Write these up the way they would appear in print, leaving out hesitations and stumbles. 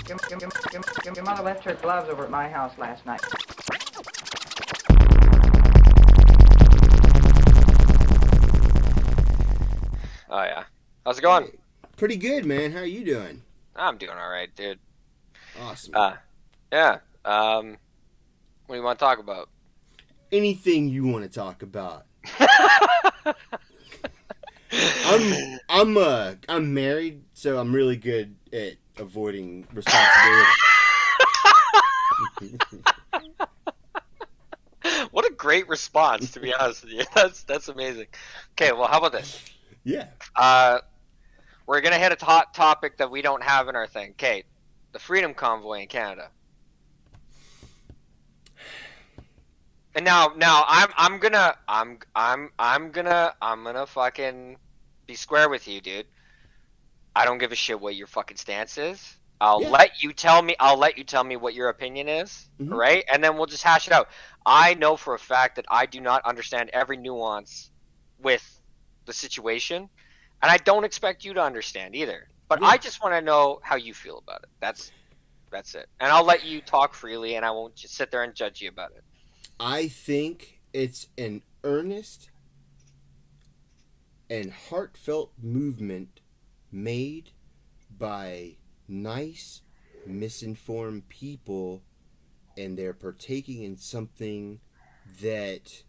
Your mother left her gloves over at my house last night. Oh yeah. How's it going? Hey, pretty good, man. How are you doing? I'm doing all right, dude. Awesome. Yeah. What do you want to talk about? Anything you want to talk about? I'm married, so I'm really good at avoiding responsibility. What a great response, to be honest with you. That's amazing. Okay, well, how about this? Yeah. We're gonna hit a hot topic that we don't have in our thing. Okay, the Freedom Convoy in Canada. And now I'm gonna fucking be square with you, dude. I don't give a shit what your fucking stance is. I'll Yeah. let you tell me what your opinion is, Mhm. right? And then we'll just hash it out. I know for a fact that I do not understand every nuance with the situation, and I don't expect you to understand either. But Yeah. I just want to know how you feel about it. That's it. And I'll let you talk freely, and I won't just sit there and judge you about it. I think it's an earnest and heartfelt movement made by nice, misinformed people, and they're partaking in something that,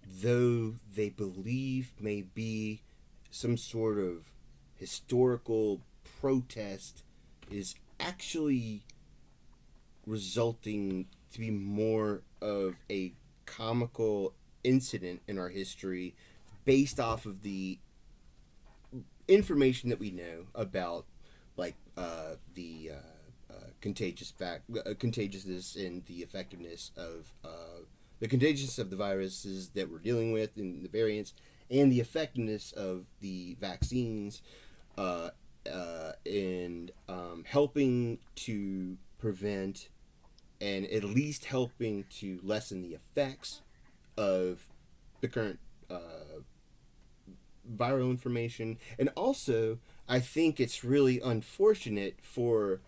though they believe may be some sort of historical protest, is actually resulting to be more of a comical incident in our history based off of the information that we know about, like the contagiousness and the effectiveness of the contagiousness of the viruses that we're dealing with and the variants, and the effectiveness of the vaccines, and helping to prevent and at least helping to lessen the effects of the current viral information. And also, I think it's really unfortunate for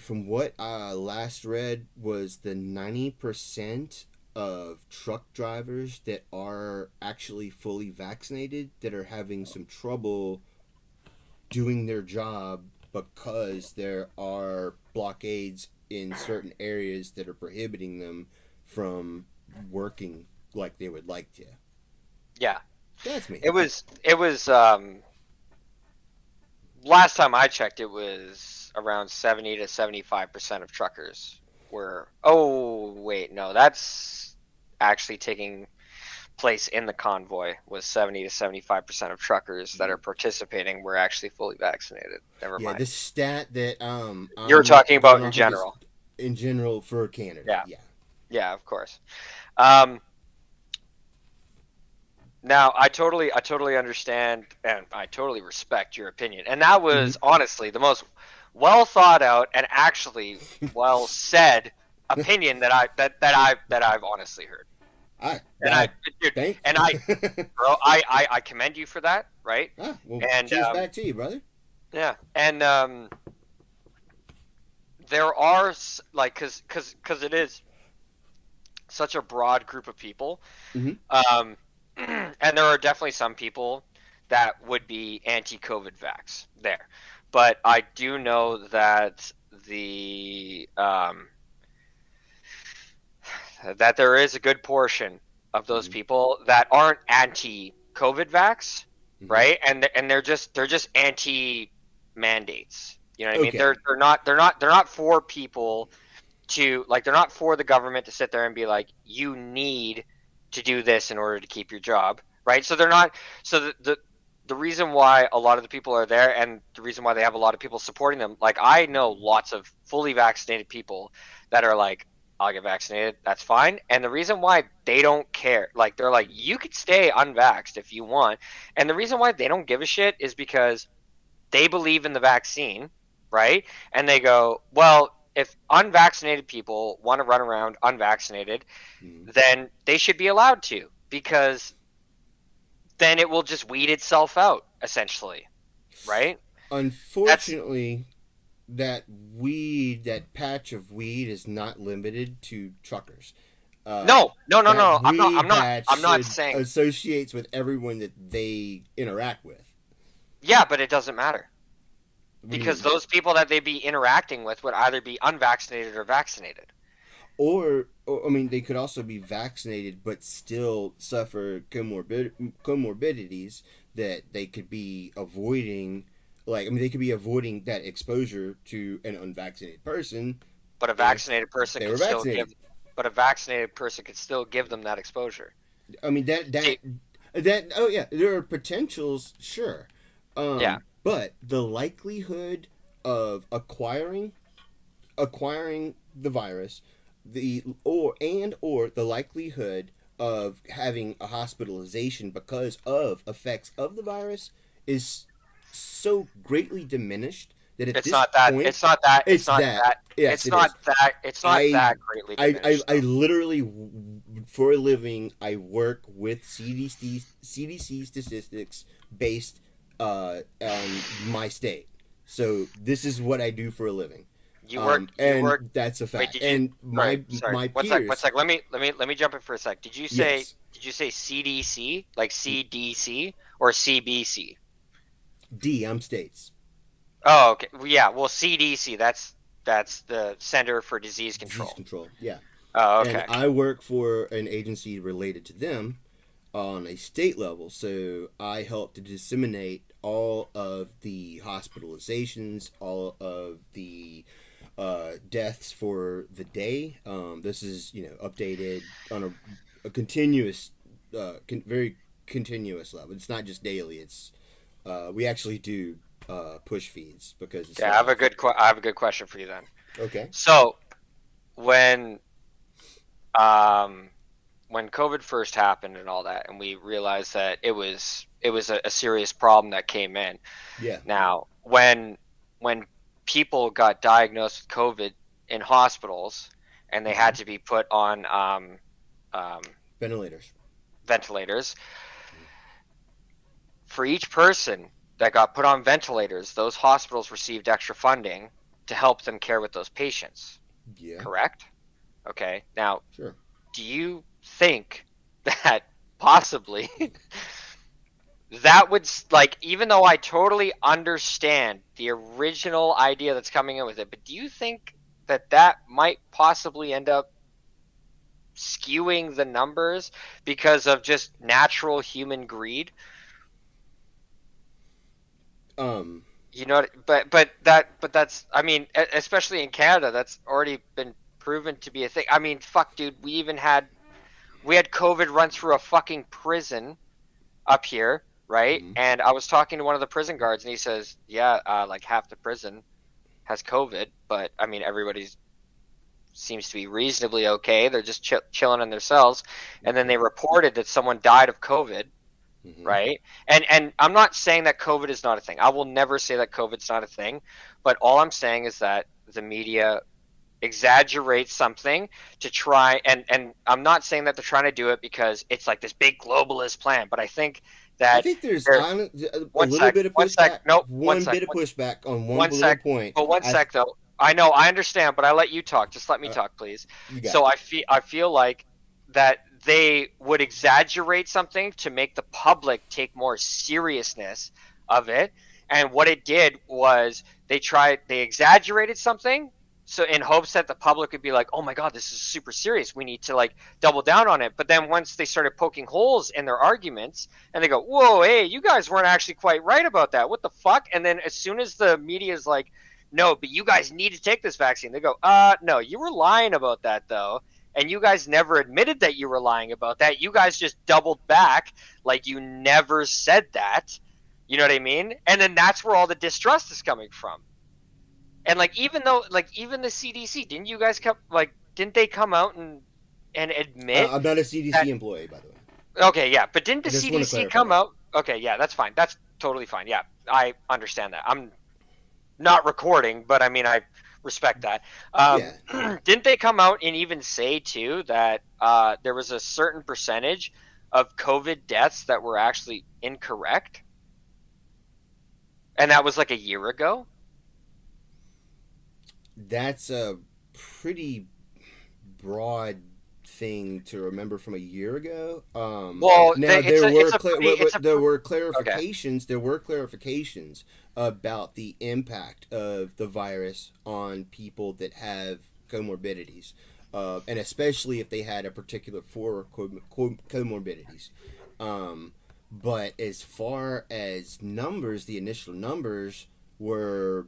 from what I last read, was the 90% of truck drivers that are actually fully vaccinated that are having some trouble doing their job because there are blockades in certain areas that are prohibiting them from working like they would like to. Yeah. That's me. It was last time I checked, it was around 70 to 75% of truckers were. Oh wait, no, that's actually taking place in the convoy. Was 70 to 75% of truckers that are participating were actually fully vaccinated. Never Yeah, mind. this stat that You were I'm talking about going in off of is general. in general for Canada. Yeah. Yeah. Yeah, of course. Um, Now, I totally understand and I totally respect your opinion. And that was Mm-hmm. honestly the most well thought out and actually well said opinion that I've honestly heard. And I dude, thank. and bro, I commend you for that, right? Well, And cheers back to you, brother. yeah, and there are like cuz it is such a broad group of people. Mm-hmm. And there are definitely some people that would be anti-COVID vax there, but I do know that that there is a good portion of those Mm-hmm. people that aren't anti-COVID vax, Mm-hmm. right? And they're just anti mandates. You know what I mean? Okay. They're not for people to, like, they're not for the government to sit there and be like, you need to do this in order to keep your job, right? So they're not. So the reason why a lot of the people are there, and the reason why they have a lot of people supporting them, like, I know lots of fully vaccinated people that are like, I'll get vaccinated, that's fine. And the reason why they don't care, like, they're like, you could stay unvaxxed if you want. And the reason why they don't give a shit is because they believe in the vaccine, right? And they go, well, if unvaccinated people want to run around unvaccinated, Mm-hmm. then they should be allowed to, because then it will just weed itself out, essentially, right? That's Unfortunately, that patch of weed is not limited to truckers. No. That weed I'm patch not saying. associates with everyone that they interact with. Yeah, but it doesn't matter. What do you Because mean? those people that they'd be interacting with would either be unvaccinated or vaccinated. Or I mean, they could also be vaccinated but still suffer comorbidities that they could be avoiding. Like, I mean, they could be avoiding that exposure to an unvaccinated person But a if vaccinated person they could were still vaccinated. give. But a vaccinated person could still give them that exposure. I mean, See, that. Oh yeah, there are potentials, sure, yeah, but the likelihood of acquiring the virus, or the likelihood of having a hospitalization because of effects of the virus is so greatly diminished that at it's this not that. point It's not that. It's it's not that. that. Yes, it is. It's not I that greatly diminished. I Though. literally, for a living, I work with CDC statistics based on my state. So this is what I do for a living. You work. You And work. that's a Wait, fact. did you? And Sorry. my One sec. One peers, sec. Let me jump in for a sec. Did you say? yes, Did you say CDC like CDC or CBC? I'm states Oh, okay. Well, yeah. Well, CDC. That's the Center for Disease disease Control. control. Yeah, Oh, and okay. I work for an agency related to them on a state level. So I help to disseminate all of the hospitalizations, all of the deaths for the day. This is updated on a continuous, very continuous level. It's not just daily. It's we actually do push feeds because it's Yeah, live. I have a good question for you then. Okay. So when um when COVID first happened and all that, and we realized that it was a serious problem that came in. Yeah. Now, when people got diagnosed with COVID in hospitals and they Hmm. had to be put on um, Ventilators. ventilators, for each person that got put on ventilators, those hospitals received extra funding to help them care with those patients. Yeah. Correct? Okay. Now, Sure. do you think that possibly that would like, even though I totally understand the original idea that's coming in with it, but do you think that that might possibly end up skewing the numbers because of just natural human greed? Um. You know, but that's, I mean, especially in Canada, that's already been proven to be a thing. I mean, fuck, dude, we had COVID run through a fucking prison up here, right? Mhm. And I was talking to one of the prison guards, and he says, "Yeah, like half the prison has COVID, but I mean, everybody seems to be reasonably okay. They're just chilling in their cells." And then Okay. they reported that someone died of COVID, Hmm. right? And I'm not saying that COVID is not a thing. I will never say that COVID's not a thing, but all I'm saying is that the media exaggerate something to try, and I'm not saying that they're trying to do it because it's like this big globalist plan, but I think I that think there's there a little bit of pushback. one One sec bit of pushback on one one little sec point. but one sec though. I know, I understand, but I let you talk. Just let me Uh, talk, please. you got So it. I feel like that they would exaggerate something to make the public take more seriousness of it. And what it did was they exaggerated something so in hopes that the public would be like, "Oh my god, this is super serious. We need to like double down on it." But then once they started poking holes in their arguments and they go, "Whoa, hey, you guys weren't actually quite right about that. What the fuck?" And then as soon as the media is like, "No, but you guys need to take this vaccine." They go, no, you were lying about that though. And you guys never admitted that you were lying about that. You guys just doubled back like you never said that. You know what I mean? And then that's where all the distrust is coming from. And like, even though like even the CDC, didn't you guys come like didn't they come out and admit I'm not a that? CDC employee, by the way. Okay, yeah, but didn't I the just want to CDC clarify come that. out? Okay, yeah, that's fine. That's totally fine. Yeah, I understand that. I'm not recording, but I mean, I respect that. Yeah, yeah. Didn't they come out and even say too that there was a certain percentage of COVID deaths that were actually incorrect, and that was like a year ago? that's a pretty broad thing to remember from a year ago. Well, Now it's a it's a pretty it's a there pr- were okay. clarifications. There were clarifications about the impact of the virus on people that have comorbidities, and especially if they had a particular comorbidities. But as far as numbers, the initial numbers were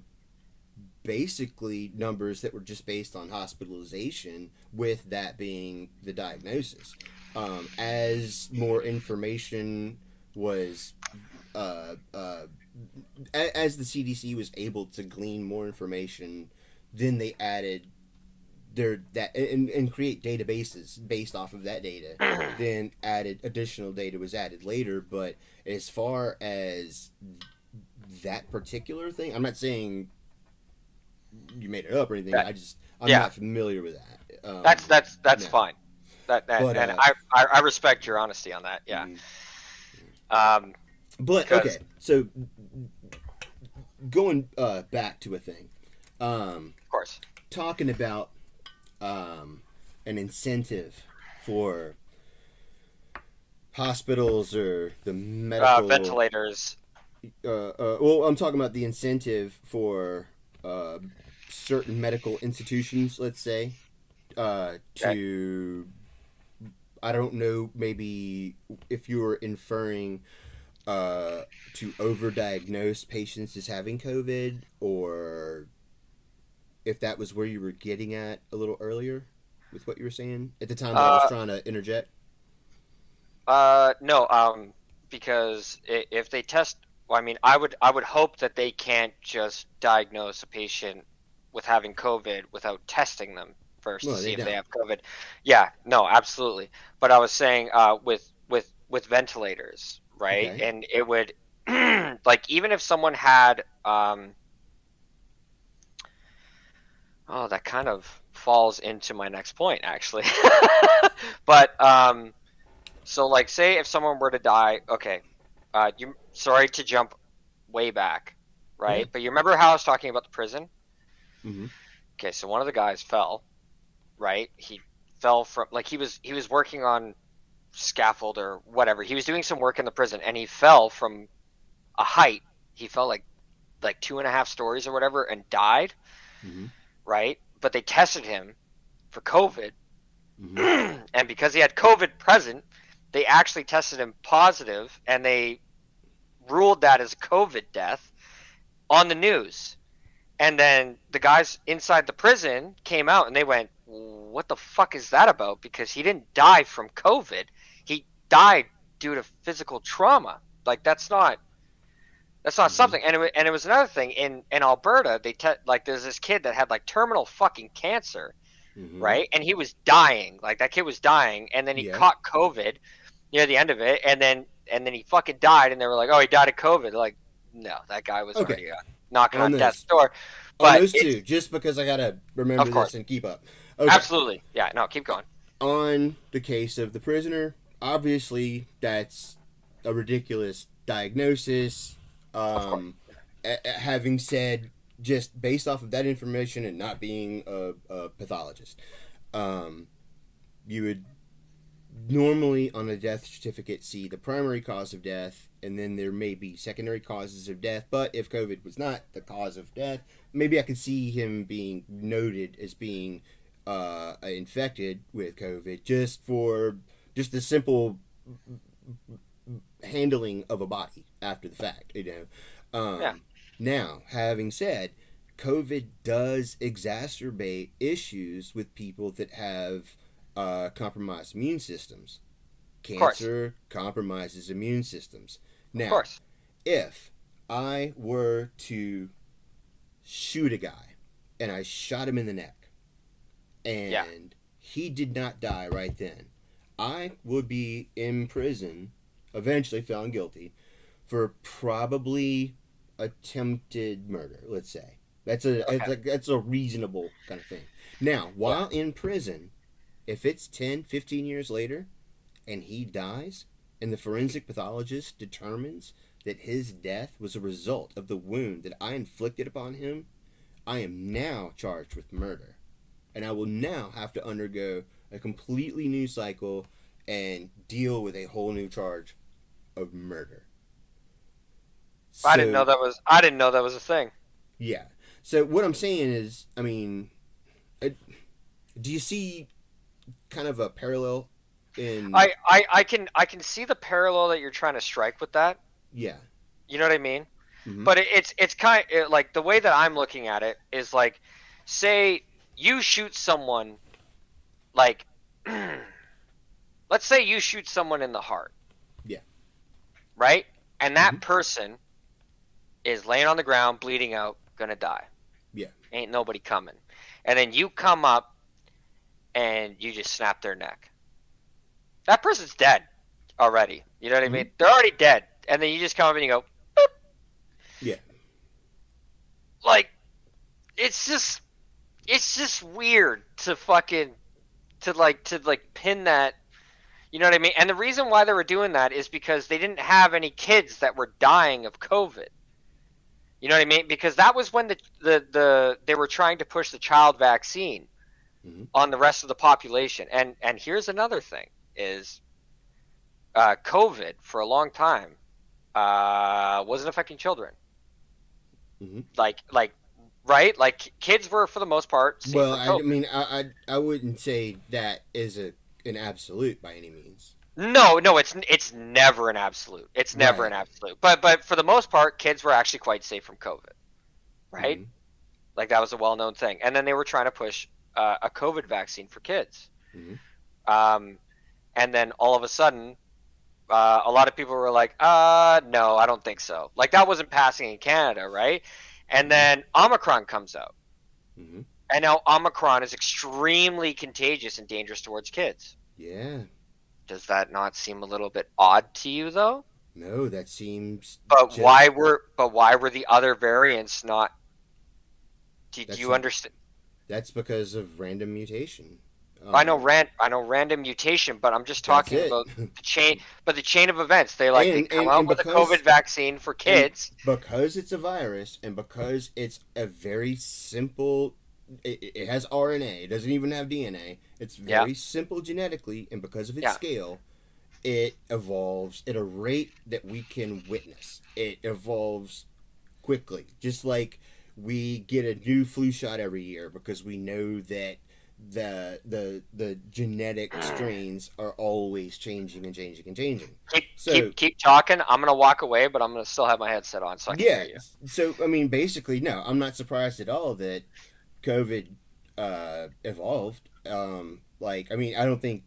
basically numbers that were just based on hospitalization, with that being the diagnosis. As more information was, as the CDC was able to glean more information, then they added and create databases based off of that data. Then added additional data was added later, but as far as that particular thing, I'm not saying you made it up or anything. Yeah. I'm Yeah. not familiar with that. That's No. fine. That But and I respect your honesty on that. Yeah. mm, Um. but Because okay, so going back to a thing, of course, talking about an incentive for hospitals or the medical. ventilators. Well, I'm talking about the incentive for uh, certain medical institutions, let's say, Okay. to, I don't know, maybe if you were inferring to overdiagnose patients as having COVID, or if that was where you were getting at a little earlier with what you were saying at the time that I was Uh. trying to interject. No. Because if they test, well, I mean, I would hope that they can't just diagnose a patient with having COVID without testing them first to Well, see they if they don't. have COVID. Yeah. No. Absolutely. But I was saying, with ventilators, right? Okay. And it would, like, even if someone had, oh, that kind of falls into my next point, actually. But so, like, say if someone were to die, okay, you sorry to jump way back, Yeah. right? But you remember how I was talking about the prison? Mm-hmm. Okay, so one of the guys fell, right? He fell from, like, he was working on scaffold or whatever. He was doing some work in the prison, and he fell from a height. He fell like 2.5 stories or whatever, and died, Mm-hmm. right? But they tested him for COVID, Mm-hmm. and because he had COVID present, they actually tested him positive, and they ruled that as a COVID death on the news. And then the guys inside the prison came out and they went, "What the fuck is that about?" Because he didn't die from COVID. He died due to physical trauma. Like, that's not Mm-hmm. something. And it was another thing in Alberta. Like, there's this kid that had like terminal fucking cancer, Mm-hmm. right? And he was dying. Like, that kid was dying, and then he Yeah. caught COVID near the end of it, and then he fucking died, and they were like, "Oh, he died of COVID." Like, no, that guy was Okay. already knocking On on death's this, door. on But those it's, two, just because I gotta of remember course, this and keep up. Okay. absolutely, yeah. No, keep going. On the case of the prisoner, obviously that's a ridiculous diagnosis. Of course, Having said, just based off of that information and not being a pathologist, um, you would normally on a death certificate see the primary cause of death, and then there may be secondary causes of death. But if COVID was not the cause of death, maybe I could see him being noted as being infected with COVID, just for just the simple handling of a body after the fact. yeah, Now, having said, COVID does exacerbate issues with people that have compromised immune systems. of course, Cancer compromises immune systems. of Now, course. if I were to shoot a guy and I shot him in the neck Yeah, and he did not die right then, I would be in prison, eventually found guilty, for probably attempted murder, let's say. okay, That's a reasonable kind of thing. Now, yeah, while in prison, if it's 10, 15 years later and he dies and the forensic pathologist determines that his death was a result of the wound that I inflicted upon him, I am now charged with murder. And I will now have to undergo a completely new cycle and deal with a whole new charge of murder. I didn't know So, that was. I didn't know that was a thing. yeah. So, what I'm saying is, I mean, do you see kind of a parallel in. I can see the parallel that you're trying to strike with that. Yeah. You know what I mean? Mm-hmm. But it's kind of like the way that I'm looking at it is like, say you shoot someone, like, let's say you shoot someone in the heart, Yeah. right? And Mm-hmm. that person is laying on the ground, bleeding out, gonna die. Yeah. Ain't nobody coming. And then you come up and you just snap their neck. That person's dead already. You know what I Mm-hmm. mean? They're already dead. And then you just come up and you go, boop. Yeah. Like, it's just weird to fucking to pin that. You know what I mean? And the reason why they were doing that is because they didn't have any kids that were dying of COVID. You know what I mean? Because that was when they were trying to push the child vaccine Mm-hmm. on the rest of the population. And here's another thing is COVID for a long time wasn't affecting children. Mm-hmm. Like right? Like kids were for the most part safe Well, from I COVID. mean, I wouldn't say that is an absolute by any means. No, it's never an absolute. It's never Right. an absolute. But for the most part, kids were actually quite safe from COVID, right? Mm-hmm. Like that was a well-known thing. And then they were trying to push a COVID vaccine for kids. Mm-hmm. Um, and then all of a sudden, a lot of people were like, no, I don't think so. Like that wasn't passing in Canada, right? And Mm-hmm. then Omicron comes out. Mm-hmm. And now Omicron is extremely contagious and dangerous towards kids. Yeah. Does that not seem a little bit odd to you, though? No, that seems But just. why were the other variants not? Did That's you understand? that's because of random mutation. I know random mutation, but I'm just That's talking it. about the chain. But the chain of events, they and come and out with a COVID because vaccine for and kids. because it's a virus and because it's a very simple. It has RNA. It doesn't even have DNA. It's Yeah, very simple genetically, and because of its yeah, scale, it evolves at a rate that we can witness. It evolves quickly, just like we get a new flu shot every year because we know that the genetic strains are always changing and changing and changing. So keep talking. I'm gonna walk away, but I'm gonna still have my headset on so I can hear yeah, you. so I mean, basically, no, I'm not surprised at all that COVID evolved. Like, I mean, I don't think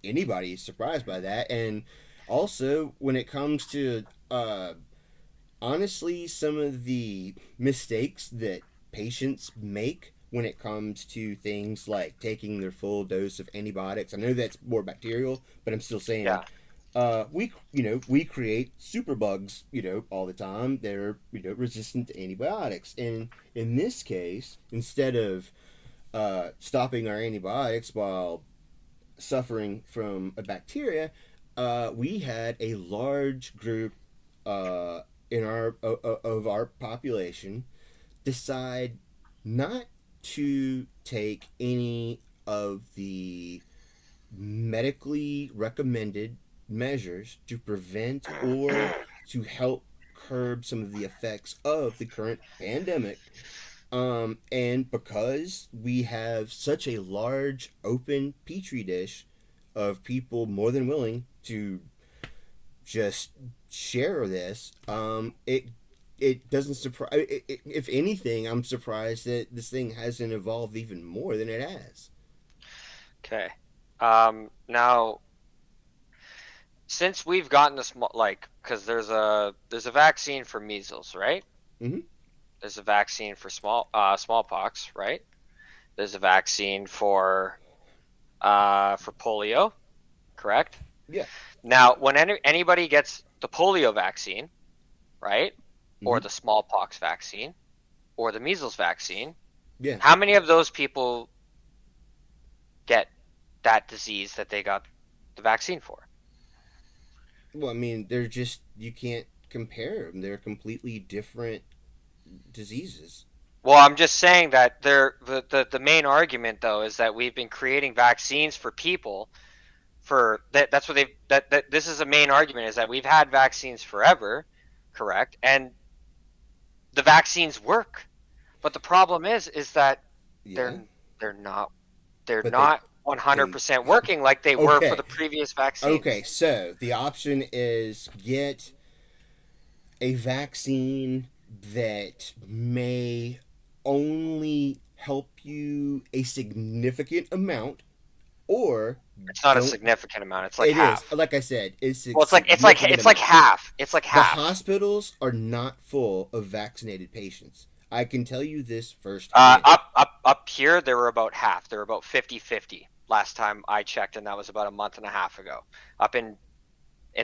anybody is surprised by that. And also, when it comes to honestly, some of the mistakes that patients make when it comes to things like taking their full dose of antibiotics, I know that's more bacterial, but I'm still saying Yeah, we create super bugs all the time. They're resistant to antibiotics, and in this case, instead of stopping our antibiotics while suffering from a bacteria, we had a large group uh, in our of our population decide not to take any of the medically recommended measures to prevent or to help curb some of the effects of the current pandemic. And because we have such a large open petri dish of people more than willing to just share this, it doesn't surprise. If anything, I'm surprised that this thing hasn't evolved even more than it has. okay. Now since we've gotten this, like, because there's a vaccine for measles, right? Mm-hmm. There's a vaccine for smallpox, right? There's a vaccine for polio, correct? Yeah. Now, when anybody gets the polio vaccine, right, Mm-hmm. or the smallpox vaccine, or the measles vaccine, Yeah. how many of those people get that disease that they got the vaccine for? Well, I mean, they're just you can't compare them. They're completely different diseases. Well, I'm just saying that the main argument though is that we've been creating vaccines for people for that's what they've that this is a main argument is that we've had vaccines forever, correct? And the vaccines work. But the problem is that Yeah, they're they're not they're but they not they 100% working like they were for okay. the previous Okay, vaccines. so the option is get a vaccine that may only help you a significant amount, or It's not a don't. significant amount. It's like It is, half. like I said, it's a Well, significant it's like amount. half. It's like The half. hospitals are not full of vaccinated patients. I can tell you this firsthand. Up here, they were about half. They were about 50-50 last time I checked, and that was about a month and a half ago. Up in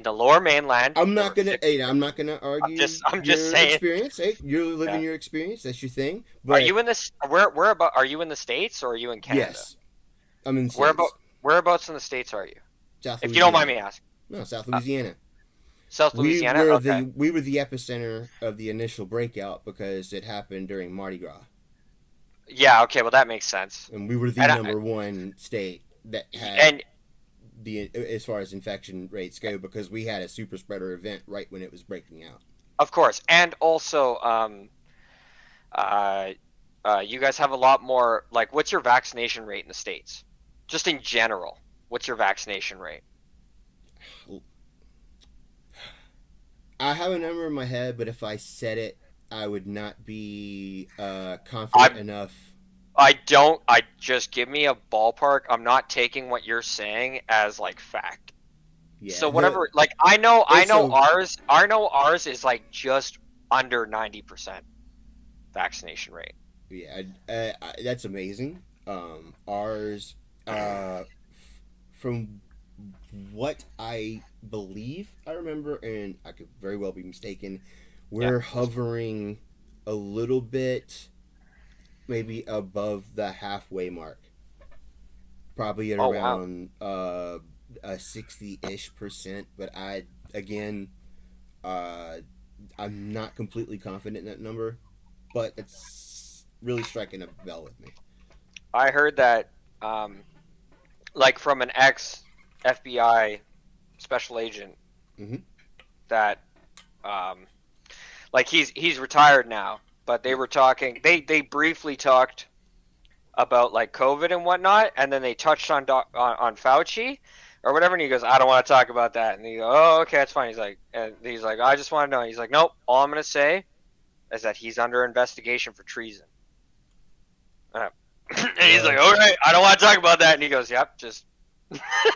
the Lower Mainland, I'm there not were gonna. 50. Hey, I'm not gonna argue I'm just your saying. experience. Hey, you're living Yeah. your experience. That's your thing. Are But you in this? Where about? Are you in the States or are you in Canada? yes, I'm in the Where about? states. Whereabouts in the States are you? South If you don't mind Louisiana. me asking. No, South Uh, Louisiana. South Louisiana. Okay. We were the epicenter of the initial breakout because it happened during Mardi Gras, Yeah. Okay. Well, that makes sense. and we were the And number one state that had and the as far as infection rates go because we had a super spreader event right when it was breaking out. of course, and also, uh, you guys have a lot more. Like, what's your vaccination rate in the States? Just in general, what's your vaccination rate? I have a number in my head, but if I said it, I would not be confident I'm. enough. I don't. I just give me a ballpark. I'm not taking what you're saying as like fact. Yeah, So whatever. Like I it's know a ours. I know ours is like just under 90% vaccination rate. yeah, that's amazing. Ours, from what I believe I remember, and I could very well be mistaken, Yeah. we're hovering a little bit maybe above the halfway mark. Probably at Oh wow. around a 60-ish%, but I again uh I'm not completely confident in that number, but it's really striking a bell with me. I heard that um like from an ex FBI special agent Hmm. that um like he's retired now, but they Yeah. were talking they briefly talked about like COVID and whatnot, and then they touched on on Fauci or whatever, and he goes, I don't want to talk about that, and he goes, oh okay, that's fine. He's like, I just want to know. He's like, nope. All I'm gonna say is that he's under investigation for treason. Uh, and he's like, Well, all right, I don't want to talk about that, and he goes, yep, just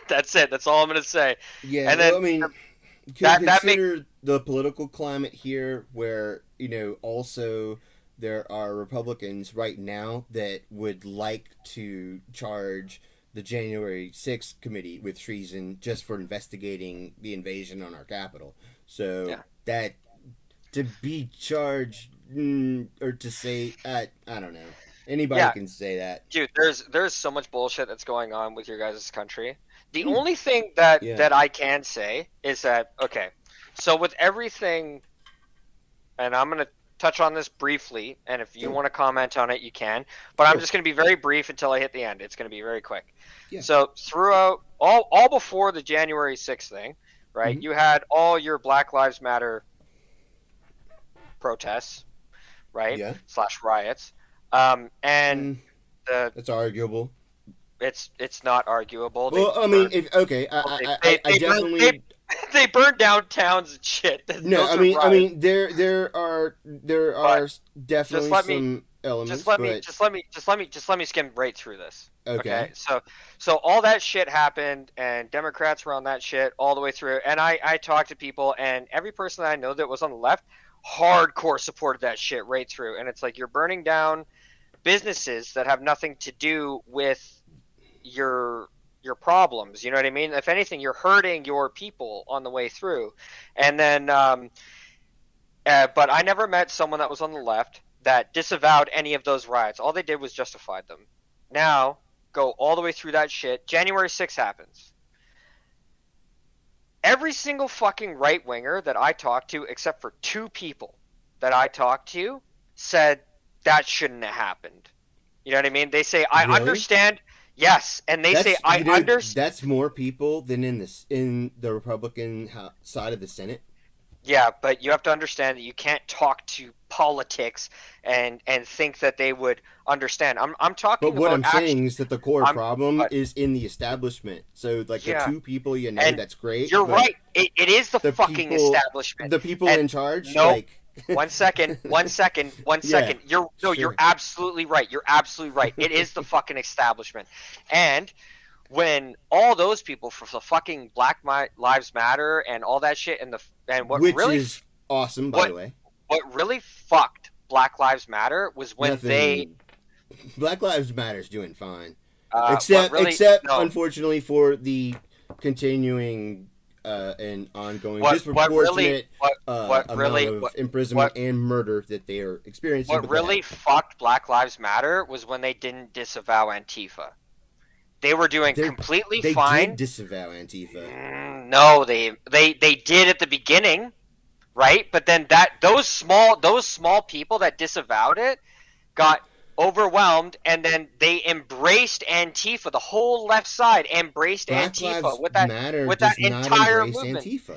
that's it. That's all I'm gonna say. yeah. And Well, then I mean, that makes consider the political climate here, where also there are Republicans right now that would like to charge the January 6th committee with treason just for investigating the invasion on our capital. So yeah. that to be charged or to say I don't know. Anybody Yeah, can say that. dude, there's so much bullshit that's going on with your guys' country. The Hmm. only thing that Yeah. that I can say is that okay, so with everything, and I'm gonna touch on this briefly, and if you Sure. want to comment on it, you can. But I'm Sure. just gonna be very brief until I hit the end. It's gonna be very quick. Yeah. So throughout all before the January 6th thing, right? Hmm. You had all your Black Lives Matter protests, right? Yeah. Slash riots. And Mm, the that's arguable. it's not arguable. Well, I mean, if okay, I definitely They burned down towns and shit. no. Those are I riots. mean, there But are definitely let me some just elements, let me but just let me skim right through this. Okay, okay, so all that shit happened, and Democrats were on that shit all the way through. And I talked to people, and every person that I know that was on the left, hardcore supported that shit right through. And it's like you're burning down businesses that have nothing to do with your problems. You know what I mean? If anything, you're hurting your people on the way through. And then, but I never met someone that was on the left that disavowed any of those riots. All they did was justified them. Now, go all the way through that shit. January 6th happens. Every single fucking right winger that I talked to, except for two people that I talked to, said that shouldn't have happened. You know what I mean? They say, I Really? understand. Yes, and they say, I understand. That's more people than in the Republican side of the Senate. Yeah, but you have to understand that you can't talk to politics and think that they would understand. I'm talking But what about I'm saying is that the core problem but- is in the establishment. So, like, Yeah. the two people you know, And that's great. You're but right. It is the the fucking people- establishment. The people And in charge, no, like... One second. Yeah, You're sure. absolutely right. You're absolutely right. It is the fucking establishment. And when all those people for the fucking Black Lives Matter and all that shit and what Which really is awesome, by the way. what really fucked Black Lives Matter was when Nothing... Black Lives Matter is doing fine. what Except, no. unfortunately, for the continuing and ongoing What disproportionate what really- amount of imprisonment and murder that they are experiencing. What really fucked Black Lives Matter was when they didn't disavow Antifa. They were doing completely they fine. did disavow Antifa. No, they did at the beginning, right? But then those small people that disavowed it got overwhelmed, and then they embraced Antifa. The whole left side embraced Black Antifa Lives with that Matter with does that not entire embrace movement. Antifa.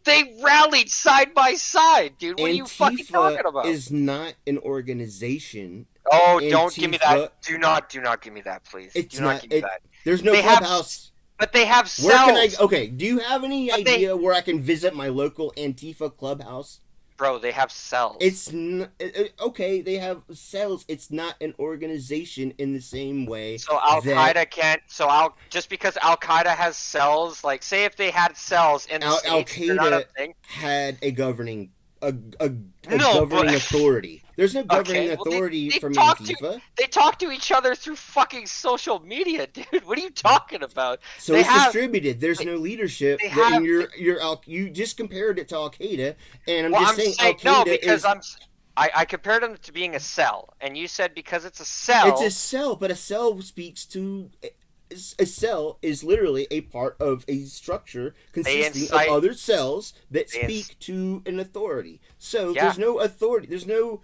They rallied side by side, dude. What are you fucking talking about? Antifa is not an organization. Oh, don't give me that. Antifa- Do not give me that, please. It's Do not not. give me that. There's no They have clubhouse. But they have cells. Where can I? Okay, do you have any But idea where I can visit my local Antifa clubhouse? Bro, they have cells. It's okay. They have cells. It's not an organization in the same way. So Al Qaeda can't. Just because Al Qaeda has cells, like say if they had cells in the Al States, they're not a Qaeda thing. had a governing governing but- authority. There's no governing Okay, well, authority they from talk Antifa. They talk to each other through fucking social media, dude. What are you talking about? So they it's have- distributed. There's no leadership. they have- And you just compared it to Al Qaeda, and I'm Well, just saying Al Qaeda no, because is. I compared them to being a cell, and you said because it's a cell. It's a cell, but a cell speaks to. A cell is literally a part of a structure consisting of other cells that speak to an authority. So there's no authority. There's no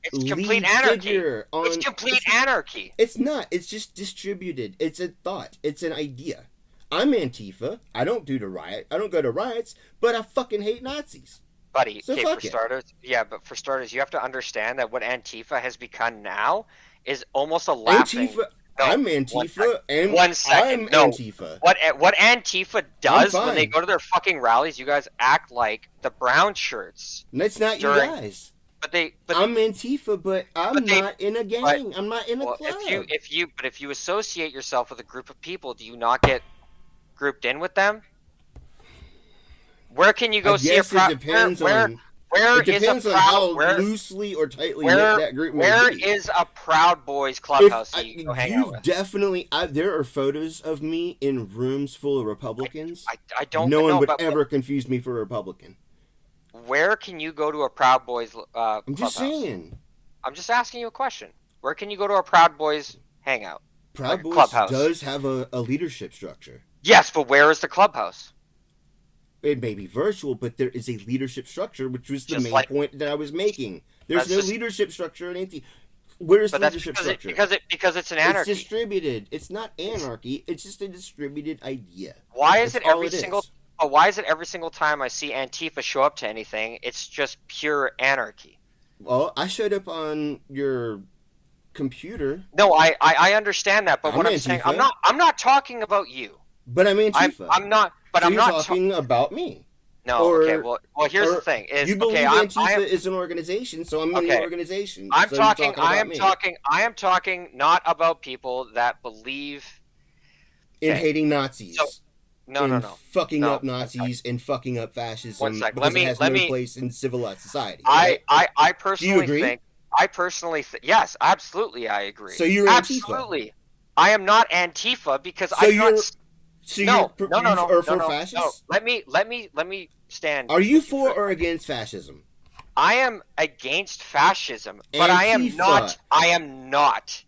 It's complete anarchy. It's complete anarchy. It's not. It's just distributed. It's a thought. It's an idea. I'm Antifa. I don't do the riot. I don't go to riots, but I fucking hate Nazis. Buddy, So okay, fuck for it. starters, but for starters, you have to understand that what Antifa has become now is almost a laughing. Antifa. No, I'm one Antifa, second. and One second, I'm no. Antifa. What Antifa does when they fine. go to their fucking rallies, you guys act like the brown shirts. That's not you during- guys. But I'm Antifa, but I'm not in a gang. I'm not in a well, club. if you associate yourself with a group of people, do you not get grouped in with them? Where can you go I see a guess proud? it depends Where on. Where It is depends a on proud? how Where loosely or tightly knit that group may where be. is a Proud Boys clubhouse that you can go hang out You've with? definitely. There are photos of me in rooms full of Republicans. I don't No know. one would but ever confuse me for a Republican. Where can you go to a Proud Boys clubhouse? I'm just saying. I'm just asking you a question. Where can you go to a Proud Boys hangout? Proud Like a Boys clubhouse. does have a leadership structure. Yes, but where is the clubhouse? It may be virtual, but there is a leadership structure, which was the Just main like- point that I was making. There's That's no just- leadership structure in anti. Where's But the that's leadership because structure? because it's an It's anarchy. distributed. It's not anarchy. It's just a distributed idea. Why is That's it all every it is. single? Oh, why is it every single time I see Antifa show up to anything, it's just pure anarchy? Well, I showed up on your computer, No, I understand that, but I'm what I'm saying, Antifa. I'm not talking about you. but I'm Antifa. I'm not, but so I'm you're not talking about me. No, or- okay. Well, here's Or the thing: is you believe okay. Antifa is an organization, so I'm in the Okay. organization. I'm so you're talking. about I am me. talking. I am talking not about people that believe. in Okay. hating Nazis. So- No, no, and no. fucking No, up Nazis and fucking up fascism One sec. because Let it has me- no place in civilized society. I right? personally agree? think. Yes, absolutely, I agree. So you're Antifa? absolutely. I am not Antifa because So I'm you're not. So No, you no, are for no, fascists? no. Let me stand. Are you for or against fascism? I am against fascism, but I am Antifa. not. I am not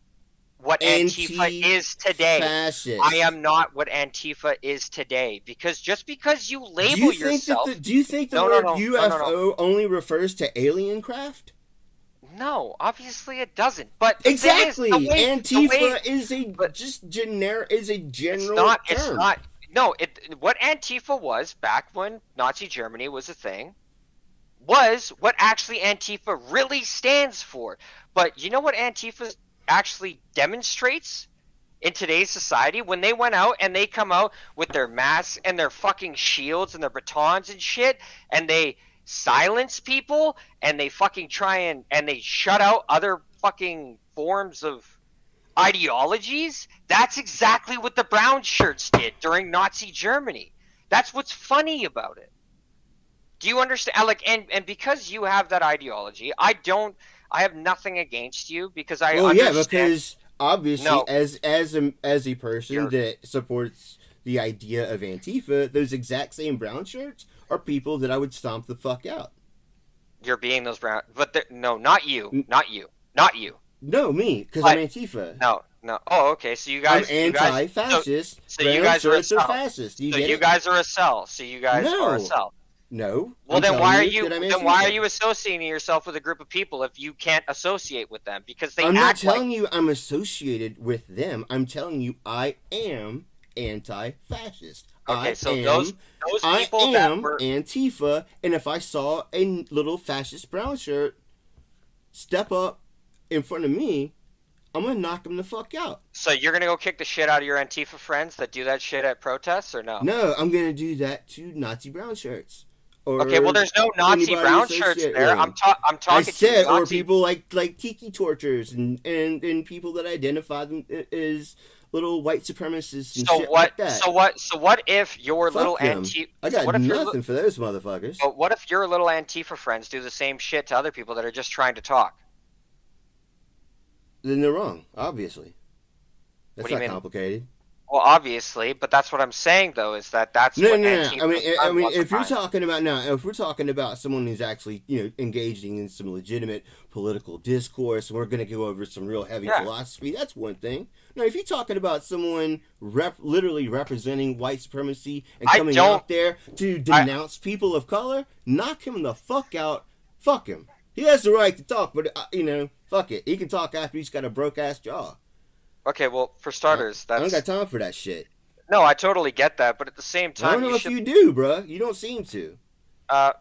what Antifa is today. Fascist. I am not what Antifa is today because just because you label yourself. Do you think the No, word no, no, UFO no, no. only refers to alien craft? No, obviously it doesn't. But the Exactly. thing is, Antifa is a general term. It's not. No, what Antifa was back when Nazi Germany was a thing was what actually Antifa really stands for. But you know what Antifa actually demonstrates in today's society? When they went out and they come out with their masks and their fucking shields and their batons and shit, and they silence people and they fucking try and they shut out other fucking forms of ideologies, that's exactly what the brown shirts did during Nazi Germany. That's what's funny about it. Do you understand? Like, and because you have that ideology, I have nothing against you because I understand. Yeah, because obviously, as a person that supports the idea of Antifa, those exact same brown shirts are people that I would stomp the fuck out. You're being those brown, but no, not you, not you. No, me, because I'm Antifa. No. Oh, okay. So you guys, I'm anti-fascist. So you guys are a cell. Fascist. So you guys are a cell. So you guys are a cell. No. Well, then why are you? Then why are you associating yourself with a group of people if you can't associate with them? Because they. I'm not telling you I'm associated with them. I'm telling you I am anti-fascist. Okay, so those people that were Antifa, and if I saw a little fascist brown shirt step up in front of me, I'm gonna knock him the fuck out. So you're gonna go kick the shit out of your Antifa friends that do that shit at protests, or no? No, I'm gonna do that to Nazi brown shirts. Okay, well, there's no Nazi brown shirts there. I'm talking. I said, to or people like tiki tortures and people that identify them as little white supremacists and shit like that. So what if your little Antifa? I got nothing for those motherfuckers. But what if your little Antifa friends do the same shit to other people that are just trying to talk? Then they're wrong, obviously. That's not complicated. Well, obviously, but that's what I'm saying, though, is that's what Antifa I mean, if you're talking about if we're talking about someone who's actually, engaging in some legitimate political discourse, and we're going to go over some real heavy philosophy, that's one thing. Now, if you're talking about someone literally representing white supremacy and coming out there to denounce people of color, knock him the fuck out. Fuck him. He has the right to talk, but, fuck it. He can talk after he's got a broke-ass jaw. Okay, well, for starters, I don't got time for that shit. No, I totally get that, but at the same time, I don't know if you do, bro. You don't seem to.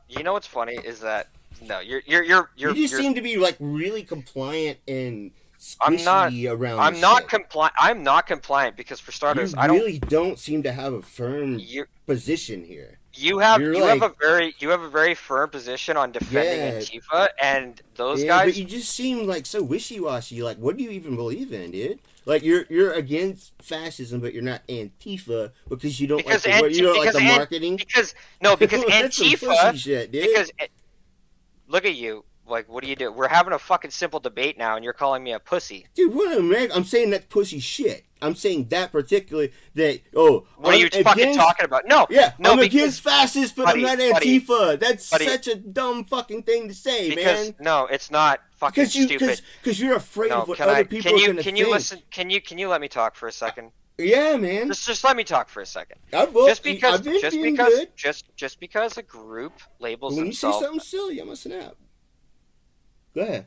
You know what's funny is that you just seem to be like really compliant and squishy around. I'm not compliant. I'm not compliant because, for starters, I don't seem to have a firm position here. You have a very firm position on defending Antifa, and those guys. But you just seem like so wishy-washy. Like, what do you even believe in, dude? Like, you're against fascism, but you're not Antifa because you don't like the marketing. Because Antifa. Shit, dude. Because look at you. Like, what do you do? We're having a fucking simple debate now, and you're calling me a pussy. Dude, I'm saying that's pussy shit. I'm saying that particularly what are you fucking talking about? No. Yeah, no, I'm against fascists, but I'm not Antifa. That's buddy, such a dumb fucking thing to say, man. No, it's not fucking stupid. Because you're afraid of what other people are going to think. Can you let me talk for a second? Yeah, man. Just let me talk for a second. I will. Just because a group labels themselves. When you see something silly, I'm gonna snap. Go ahead.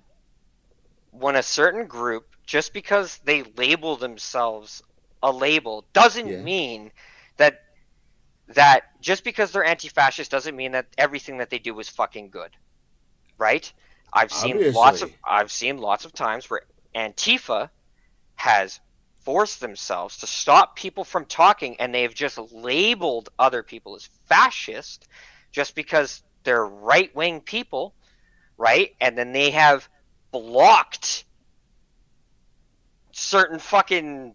When a certain group, just because they label themselves a label, doesn't mean that just because they're anti-fascist doesn't mean that everything that they do is fucking good, right? I've seen lots of times where Antifa has forced themselves to stop people from talking, and they've just labeled other people as fascist just because they're right-wing people. Right? And then they have blocked certain fucking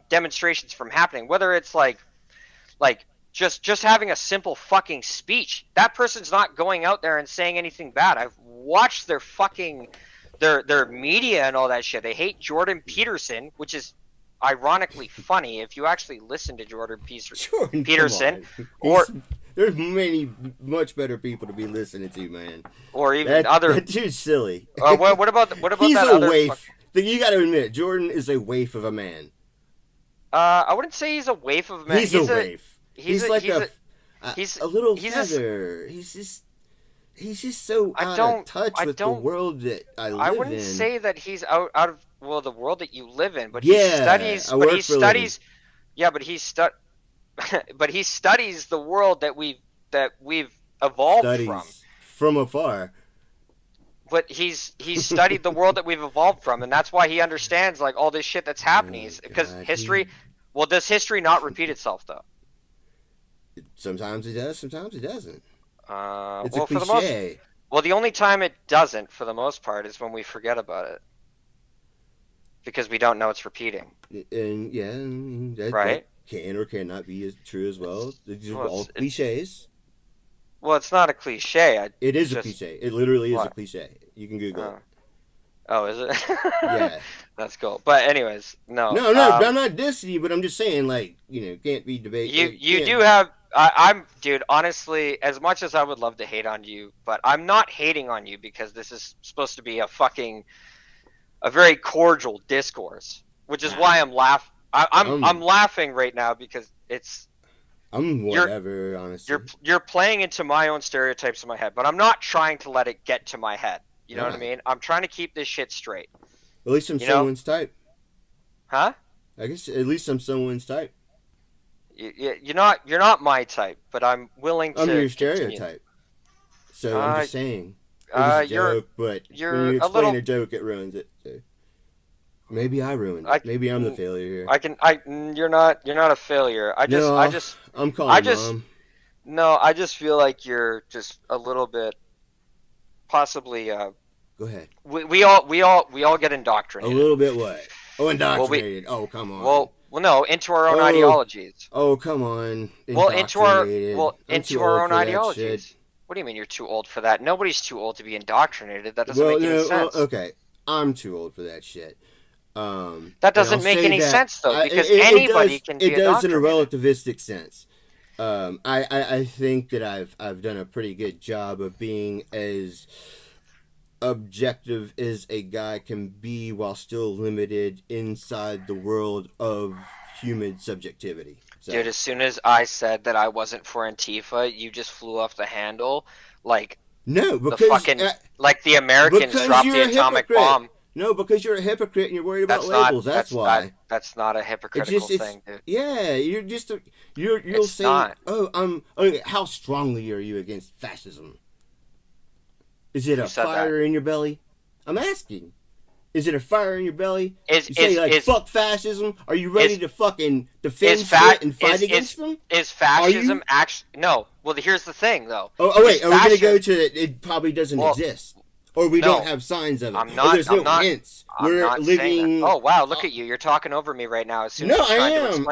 demonstrations from happening. Whether it's like just having a simple fucking speech. That person's not going out there and saying anything bad. I've watched their fucking their media and all that shit. They hate Jordan Peterson, which is ironically funny if you actually listen to Jordan Peterson. There's many much better people to be listening to, man. Or even other. That dude's silly. What about He's that a other? Waif. You got to admit, Jordan is a waif of a man. I wouldn't say he's a waif of a man. He's a waif. He's like a little feather. He's he's just so out of touch with the world that I live in. I wouldn't say that he's out of the world that you live in, but yeah, he studies. Yeah, but but he studies the world that we've evolved from afar. But he's studied the world that we've evolved from, and that's why he understands like all this shit that's happening. Because history, well, does history not repeat itself though? Sometimes it does, sometimes it doesn't. It's well, a cliche. The only time it doesn't, for the most part, is when we forget about it, because we don't know it's repeating. And yeah, that can or cannot be true as well. These are all cliches. Well, it's not a cliche. It is a cliche. It literally is a cliche. You can Google it. Oh, is it? Yeah. That's cool. But anyways, no. No, I'm not dissing you, but I'm just saying, like, can't be debated. You do have... I'm... Dude, honestly, as much as I would love to hate on you, but I'm not hating on you because this is supposed to be a very cordial discourse, which is why I'm laughing. I'm laughing right now because it's... I'm whatever, honestly. You're playing into my own stereotypes in my head, but I'm not trying to let it get to my head. You know what I mean? I'm trying to keep this shit straight. At least I'm someone's type. Huh? I guess at least I'm someone's type. You're not my type, but I'm willing to. I'm your stereotype. So I'm just saying. It was a joke, but when you explain a joke, it ruins it. So. Maybe I ruined it. Maybe I'm the failure here. You're not a failure. I'm calling Mom. No, I just feel like you're just a little bit, possibly. Go ahead. We all get indoctrinated. A little bit what? Oh, indoctrinated. Come on. Well, no, into our own ideologies. Oh, come on. Into our own ideologies. What do you mean you're too old for that? Nobody's too old to be indoctrinated. That doesn't make any sense. Okay, I'm too old for that shit. That doesn't make any sense though, because anybody can be indoctrinated. It does in a relativistic sense. I think that I've done a pretty good job of being as objective as a guy can be while still limited inside the world of human subjectivity. So. Dude, as soon as I said that I wasn't for Antifa, you just flew off the handle like like the Americans dropped the atomic bomb. No, because you're a hypocrite and you're worried about labels. That's why. That's not a hypocritical thing, dude. Yeah, you're just you'll say, not. How strongly are you against fascism? Is it a fire in your belly? I'm asking. Is it a fire in your belly? Fuck fascism? Are you ready to fucking defend shit and fight against them? Is fascism actually... No. Well, here's the thing, though. Oh wait, are we going to go to it probably doesn't exist? Or we don't have signs of it. There's no hints. We're living... Oh, wow, look at you. You're talking over me right now. As soon as I am.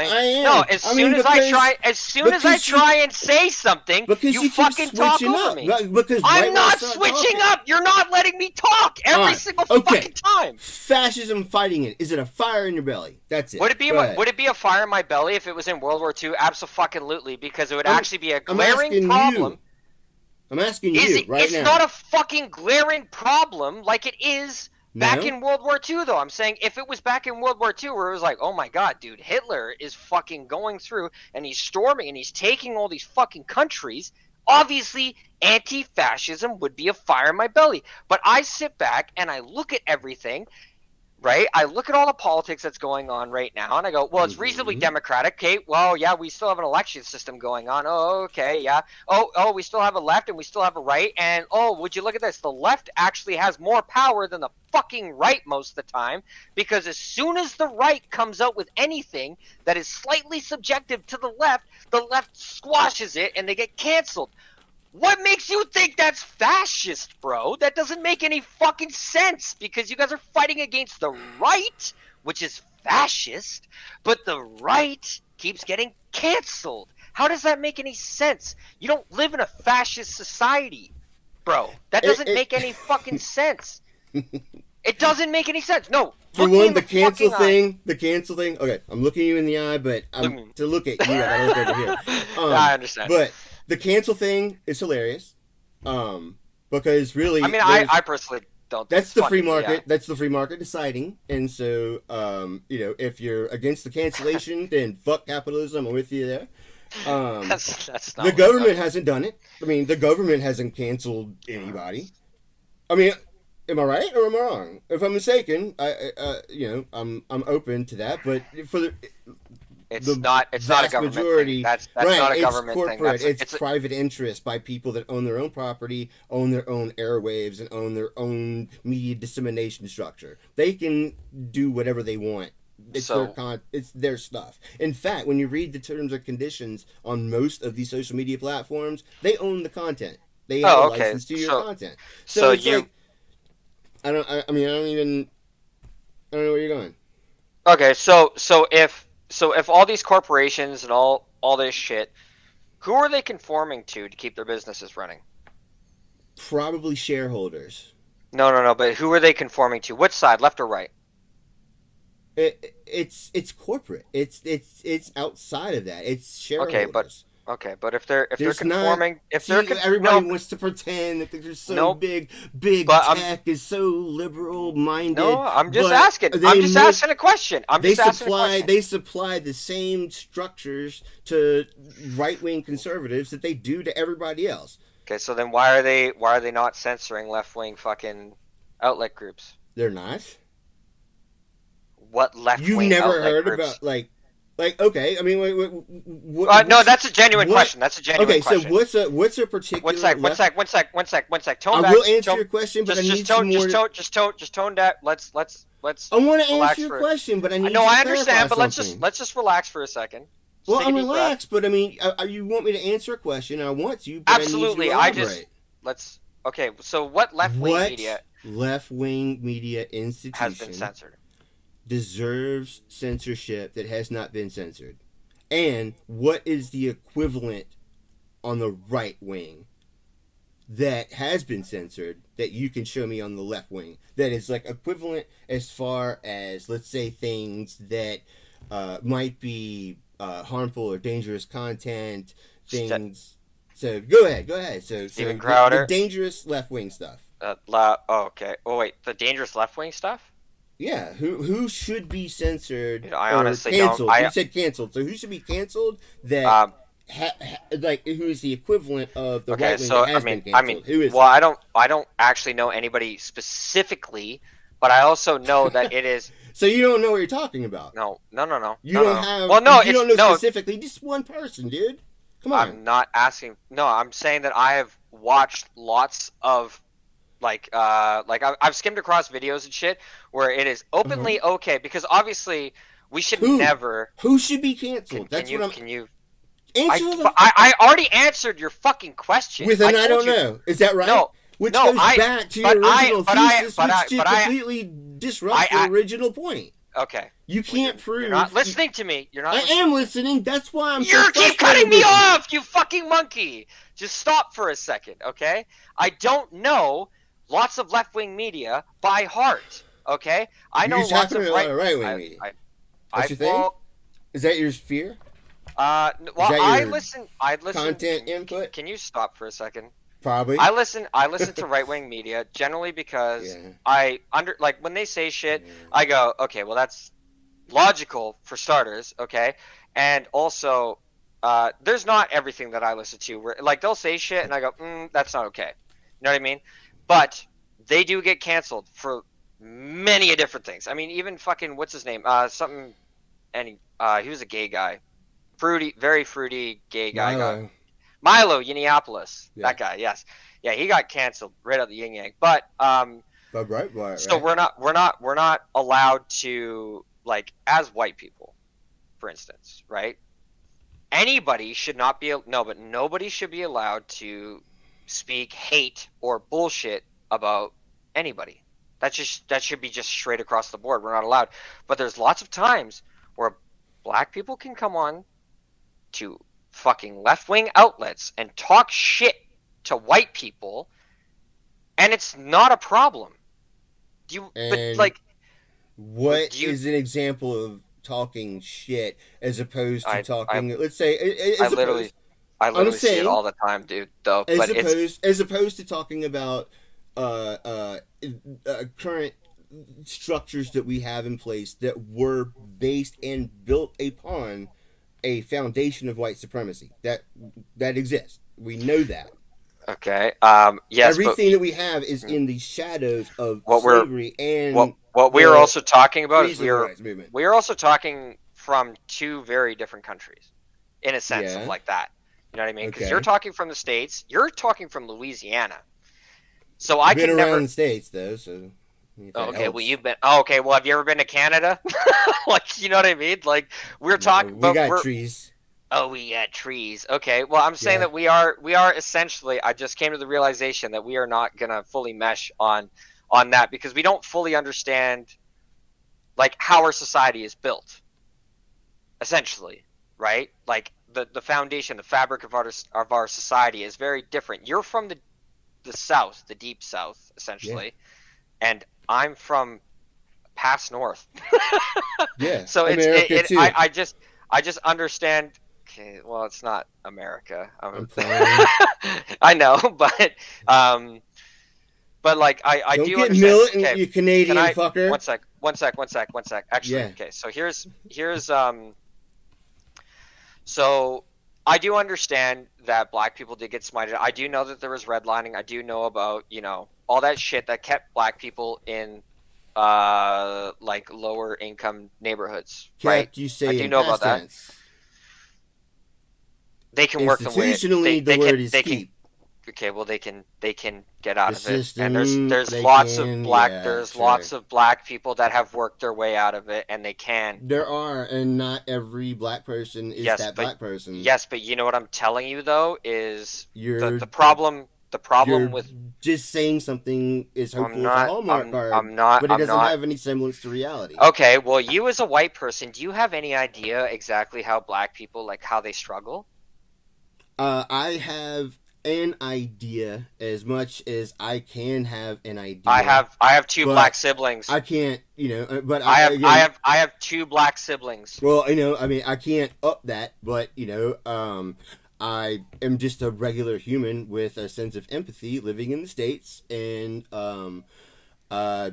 No, as soon as I try and say something, you fucking talk over me. I'm not switching up. You're not letting me talk every single fucking time. Fascism fighting it. Is it a fire in your belly? That's it. Would it be a fire in my belly if it was in World War II? Absolutely, because it would actually be a glaring problem. I'm asking you right now. It's not a fucking glaring problem like it is back in World War II, though. I'm saying if it was back in World War II where it was like, oh my god, dude, Hitler is fucking going through and he's storming and he's taking all these fucking countries, obviously anti-fascism would be a fire in my belly. But I sit back and I look at everything, right? I look at all the politics that's going on right now, and I go, well, it's reasonably democratic. Okay, well, yeah, we still have an election system going on. Oh, okay, yeah. Oh, we still have a left and we still have a right. And, would you look at this? The left actually has more power than the fucking right most of the time, because as soon as the right comes out with anything that is slightly subjective to the left squashes it and they get canceled. What makes you think that's fascist, bro? That doesn't make any fucking sense, because you guys are fighting against the right, which is fascist, but the right keeps getting canceled. How does that make any sense? You don't live in a fascist society, bro. That doesn't make any fucking sense. It doesn't make any sense. No. For one, the cancel thing. Okay, I'm looking you in the eye, but to look at you, I gotta look over here. I understand. But the cancel thing is hilarious, because really, I mean, I personally don't. That's the free market. Yeah. That's the free market deciding. And so, if you're against the cancellation, then fuck capitalism. I'm with you there. That's not The what government hasn't done it. I mean, the government hasn't canceled anybody. I mean, am I right or am I wrong? If I'm mistaken, I'm open to that. But for It's not a government majority, thing. That's right, not a it's government corporate, thing. it's private interest by people that own their own property, own their own airwaves, and own their own media dissemination structure. They can do whatever they want. It's it's their stuff. In fact, when you read the terms and conditions on most of these social media platforms, they own the content. They have a license to your content. So it's like, I don't know where you're going. Okay, so if all these corporations and all this shit, who are they conforming to keep their businesses running? Probably shareholders. No, but who are they conforming to? Which side, left or right? It's corporate. It's outside of that. It's shareholders. Okay, but if they're conforming, everybody wants to pretend that they're so big tech is so liberal minded. No, I'm just asking. I'm just asking a question. They supply the same structures to right wing conservatives that they do to everybody else. Okay, so then why are they not censoring left wing fucking outlet groups? They're not. What left wing? You've never heard groups? About like okay, I mean, what, no, that's a genuine question. That's a genuine question. Okay, so what's a particular? One sec. Tone back. I will answer your question, but just tone down. Let's. I want to answer your question, but I need. No, I understand, but something. let's just relax for a second. Well, I'm relaxed, but I mean, you want me to answer a question? I want to, but absolutely. Okay. So what left-wing media institution has been censored? Deserves censorship that has not been censored, and what is the equivalent on the right wing that has been censored that you can show me on the left wing that is like equivalent as far as, let's say, things that might be harmful or dangerous content things. So go ahead. So Steven Crowder, the dangerous left wing stuff. Okay. Oh wait, the dangerous left wing stuff. Yeah, who should be censored? I honestly canceled? don't. You said canceled, so who should be canceled? That who is the equivalent of the right wing that has been canceled? Who is? Well, I don't actually know anybody specifically, but I also know that it is. So you don't know what you're talking about? No. You don't have. Well, no, you don't know specifically. Just one person, dude. Come on. I'm not asking. No, I'm saying that I have watched lots of. I've skimmed across videos and shit where it is openly okay, because obviously we should never. Who should be canceled? Can you answer I already answered your fucking question. With an I don't know. Is that right? No. Which goes back to your original thesis, which completely disrupts the original point. Okay. You can't prove. You're not listening to me. You're not. I am listening. That's why I'm. You keep cutting me off, you fucking monkey. Just stop for a second, okay? I don't know lots of left-wing media by heart, okay? I know lots of right-wing media. That's your thing? Is that your fear? I listen. Content input. Can you stop for a second? Probably. I listen to right-wing media generally because when they say shit, I go, okay, well that's logical for starters, okay? And also, there's not everything that I listen to where like they'll say shit and I go, that's not okay. You know what I mean? But they do get canceled for many different things. I mean, even fucking what's his name? He was a gay guy, very fruity gay guy. Milo Yiannopoulos, that guy. Yes, yeah, he got canceled right out the yin yang. But right. So we're not allowed to, like, as white people, for instance, right? Nobody should be allowed to speak hate or bullshit about anybody. That should be just straight across the board. We're not allowed. But there's lots of times where black people can come on to fucking left-wing outlets and talk shit to white people, and it's not a problem. What is an example of talking shit as opposed to talking? Let's say, I literally see it all the time, dude. Though, as opposed to talking about current structures that we have in place that were based and built upon a foundation of white supremacy that exists. We know that. Okay. Yes. Everything that we have is in the shadows of what slavery and what we are also talking about is we are also talking from two very different countries, in a sense of like that. You know what I mean? Because you're talking from the States, you're talking from Louisiana. So I can never around the States though. So okay, helps. well you've been. Oh, okay, well have you ever been to Canada? Like, you know what I mean? Like we're talking. We got trees. Oh, we got trees. Okay, well I'm saying that we are essentially. I just came to the realization that we are not gonna fully mesh on that because we don't fully understand like how our society is built. Essentially, right? Like the foundation, the fabric of our society is very different. You're from the South, the deep South, essentially, and I'm from past north. Yeah. So America too. I just understand. Okay, well, it's not America. I'm playing. I know, but like I Don't do get understand. militant, Okay, you Canadian fucker. One sec. Actually, okay. So here's So I do understand that black people did get smited. I do know that there was redlining. I do know about, all that shit that kept black people in like lower income neighborhoods. Right? You say I do know about that. They can work the way the word is keep. Okay, well they can get out of it. And there's lots of black people that have worked their way out of it, and they can. There are, and not every black person is black person. Yes, but you know what I'm telling you though is the problem with just saying something is hopeful as a Hallmark card. But it doesn't have any semblance to reality. Okay, well you as a white person, do you have any idea exactly how black people, like how they struggle? I have an idea as much as I can have an idea. I have two black siblings. I can't, but I have two black siblings. Well, I mean, I can't up that, but I am just a regular human with a sense of empathy living in the States, and I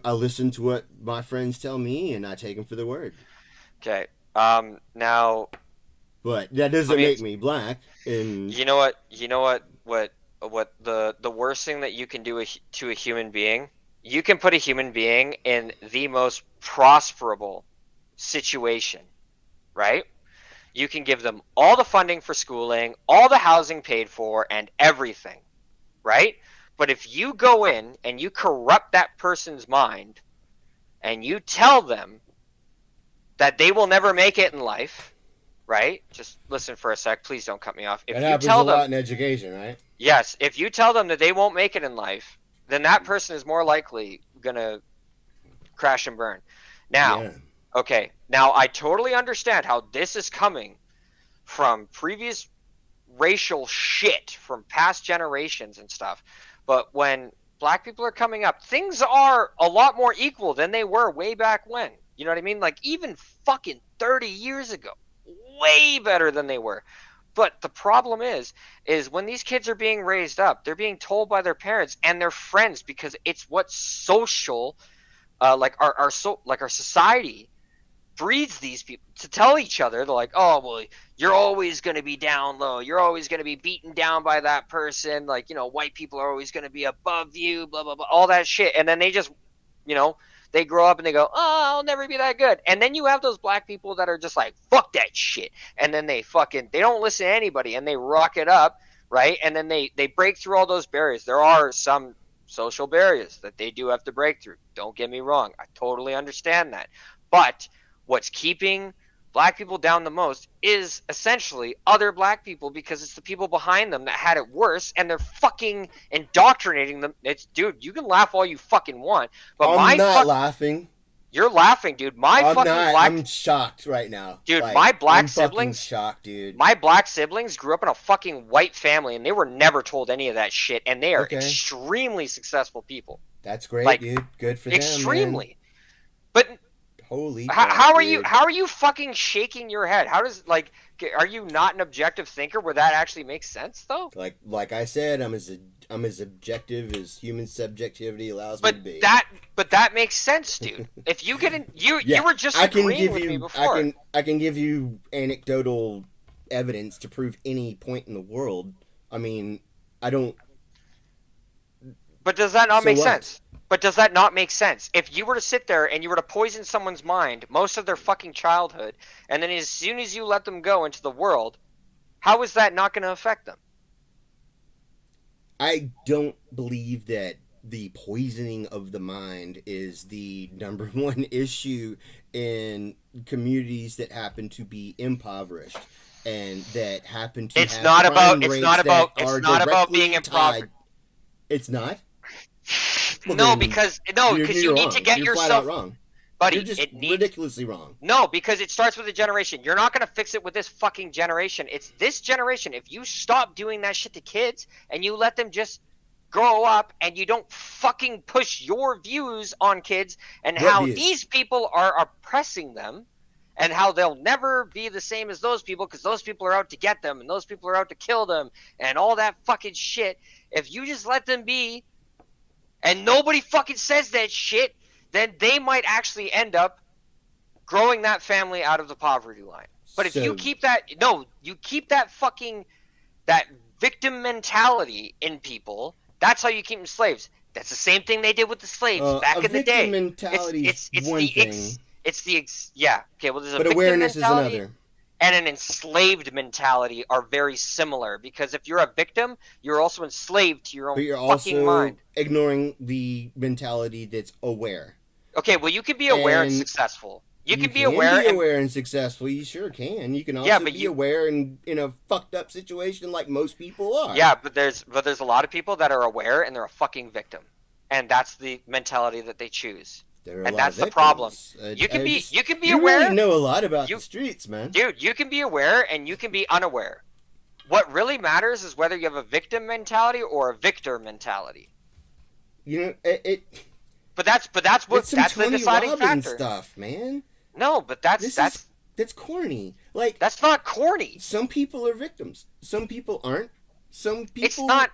listen to what my friends tell me and I take them for their word. Okay. Now, but that doesn't make me black. And you know what the worst thing that you can do to a human being, you can put a human being in the most prosperable situation, right? You can give them all the funding for schooling, all the housing paid for, and everything, right? But if you go in and you corrupt that person's mind and you tell them that they will never make it in life, right? Just listen for a sec. Please don't cut me off. That happens a lot in education, right? Yes. If you tell them that they won't make it in life, then that person is more likely going to crash and burn. Now, okay. Now, I totally understand how this is coming from previous racial shit from past generations and stuff. But when black people are coming up, things are a lot more equal than they were way back when. You know what I mean? Like even fucking 30 years ago. Way better than they were. But the problem is when these kids are being raised up, they're being told by their parents and their friends, because it's what social like our society breeds these people to tell each other. They're like, oh well, you're always going to be down low, you're always going to be beaten down by that person, like, white people are always going to be above you, blah blah blah, all that shit. And then they just they grow up and they go, oh, I'll never be that good. And then you have those black people that are just like, fuck that shit. And then they don't listen to anybody and they rock it up, right? And then they break through all those barriers. There are some social barriers that they do have to break through. Don't get me wrong. I totally understand that. But what's keeping black people down the most is essentially other black people, because it's the people behind them that had it worse, and they're fucking indoctrinating them. Dude, you can laugh all you fucking want, but I'm not laughing. You're laughing, dude. I'm shocked right now. Dude, my black siblings. Shocked, dude. My black siblings grew up in a fucking white family, and they were never told any of that shit, and they are extremely successful people. That's great, dude. Good for them. Extremely. But holy how are you fucking shaking your head? How does, are you not an objective thinker where that actually makes sense though? Like I said, I'm as objective as human subjectivity allows me to be. But that makes sense, dude. If you get in, you were just agreeing with me before. I can give you anecdotal evidence to prove any point in the world. I mean, I don't. But does that not make what? sense? But does that not make sense? If you were to sit there and you were to poison someone's mind most of their fucking childhood, and then as soon as you let them go into the world, how is that not going to affect them? I don't believe that the poisoning of the mind is the number one issue in communities that happen to be impoverished and that happen to have crime rates that are directly tied. It's not? Well, no, because you need to get yourself flat out wrong. Buddy, you're just ridiculously wrong. No, because it starts with a generation. You're not going to fix it with this fucking generation. It's this generation. If you stop doing that shit to kids and you let them just grow up and you don't fucking push your views on kids and how these people are oppressing them and how they'll never be the same as those people because those people are out to get them and those people are out to kill them and all that fucking shit. If you just let them be and nobody fucking says that shit, then they might actually end up growing that family out of the poverty line. But if you keep that fucking, that victim mentality in people, that's how you keep them slaves. That's the same thing they did with the slaves back in the day. Victim mentality is one thing. Okay, well, there's a but victim awareness mentality is another. and an enslaved mentality are very similar because if you're a victim, you're also enslaved to your own fucking mind. Ignoring the mentality that's aware. Okay, well, you can be aware and successful. You can be aware and successful. You sure can. You can also be aware and in a fucked up situation like most people are. Yeah, but there's a lot of people that are aware and they're a fucking victim, and that's the mentality that they choose. And that's the problem. You can be aware. You really know a lot about the streets, man. Dude, you can be aware and you can be unaware. What really matters is whether you have a victim mentality or a victor mentality. You know it. But that's the deciding factor. Stuff, man. No, but that's corny. Like that's not corny. Some people are victims. Some people aren't. Some people. It's not.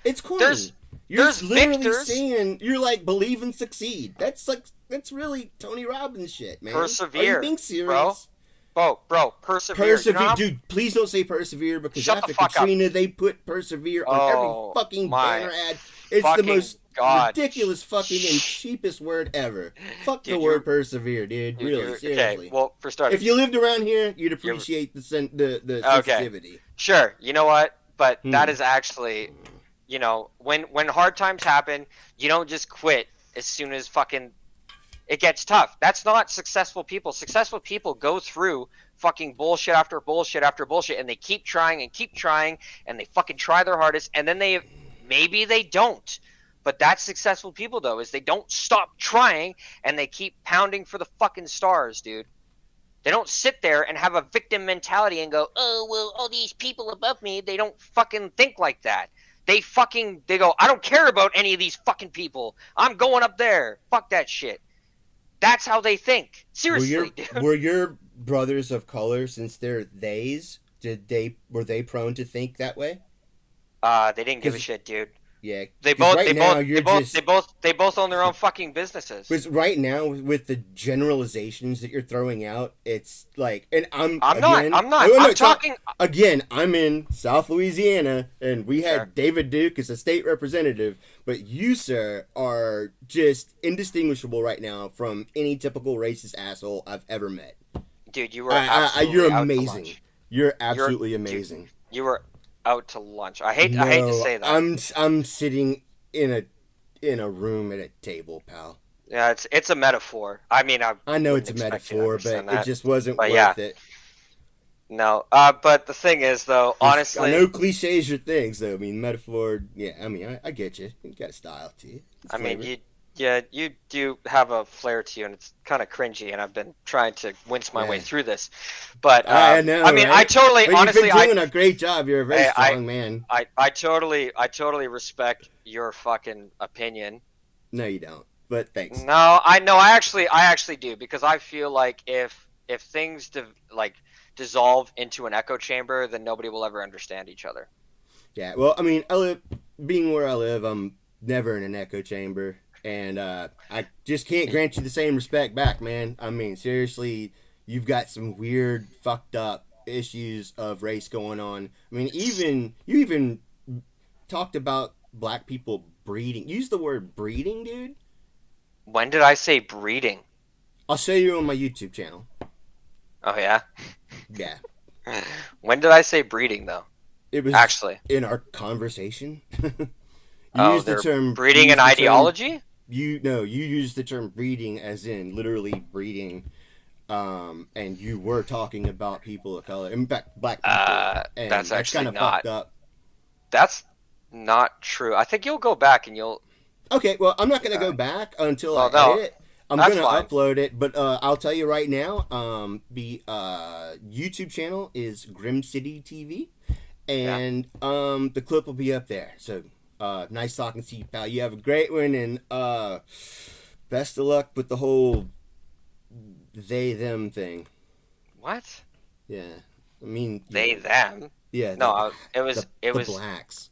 It's corny. You're literally saying you're like believe and succeed. That's really Tony Robbins shit, man. Persevere. Are you being serious? Bro, persevere. Dude, please don't say persevere because after Katrina they put persevere on every fucking banner ad. It's the most ridiculous fucking and cheapest word ever. Fuck the word persevere, dude. Really, seriously. Okay, well, for starters, if you lived around here, you'd appreciate the sensitivity. Sure, you know what? But that is actually, you know, when hard times happen, you don't just quit as soon as fucking it gets tough. That's not successful people. Successful people go through fucking bullshit after bullshit after bullshit, and they keep trying, and they fucking try their hardest, and then maybe they don't. But that's successful people, though, is they don't stop trying, and they keep pounding for the fucking stars, dude. They don't sit there and have a victim mentality and go, oh, well, all these people above me, they don't fucking think like that. They go, I don't care about any of these fucking people. I'm going up there. Fuck that shit. That's how they think. Seriously, dude. Were your brothers of color, since they're theys, were they prone to think that way? They didn't give a shit, dude. Yeah, they both own their own fucking businesses. Because right now, with the generalizations that you're throwing out, it's like, and I'm talking again. I'm in South Louisiana, and we had David Duke as a state representative. But you, sir, are just indistinguishable right now from any typical racist asshole I've ever met. Dude, you were you're amazing. You're absolutely amazing. Dude, you were out to lunch. I hate to say that. I'm sitting in a room at a table, pal. Yeah, it's a metaphor. I mean, I know it's a metaphor, but it just wasn't worth it. No, but the thing is, though, honestly, I know cliches are things, though. I mean, metaphor. Yeah, I mean, I get you. You got style to you. I mean, you do have a flair to you, and it's kind of cringy. And I've been trying to wince my way through this, but I know. I mean, right? Honestly, you've been doing a great job. You're a very strong man. I totally respect your fucking opinion. No, you don't. But thanks. No, I actually do, because I feel like if things dissolve into an echo chamber, then nobody will ever understand each other. Yeah, well, I mean, being where I live, I'm never in an echo chamber, and I just can't grant you the same respect back, man. I mean, seriously, you've got some weird, fucked up issues of race going on. I mean, you even talked about black people breeding. Use the word breeding, dude. When did I say breeding? I'll show you on my YouTube channel. Oh yeah. Yeah. When did I say breeding though? It was Actually in our conversation. Oh, Use the they're term breeding use an the term- ideology? you use the term breeding as in literally breeding, and you were talking about people of color, in fact, black people, and That's that's actually kind of not. fucked up. That's not true. I think you'll go back and you'll. Okay, well, I'm not gonna go back until Well, I no, edit it. I'm that's gonna fine. upload it, but I'll tell you right now, the YouTube channel is Grim City TV, and the clip will be up there. So, nice talking to you, pal. You have a great one, and best of luck with the whole they them thing. What? Yeah, I mean They them? Yeah, No, it was the it was blacks.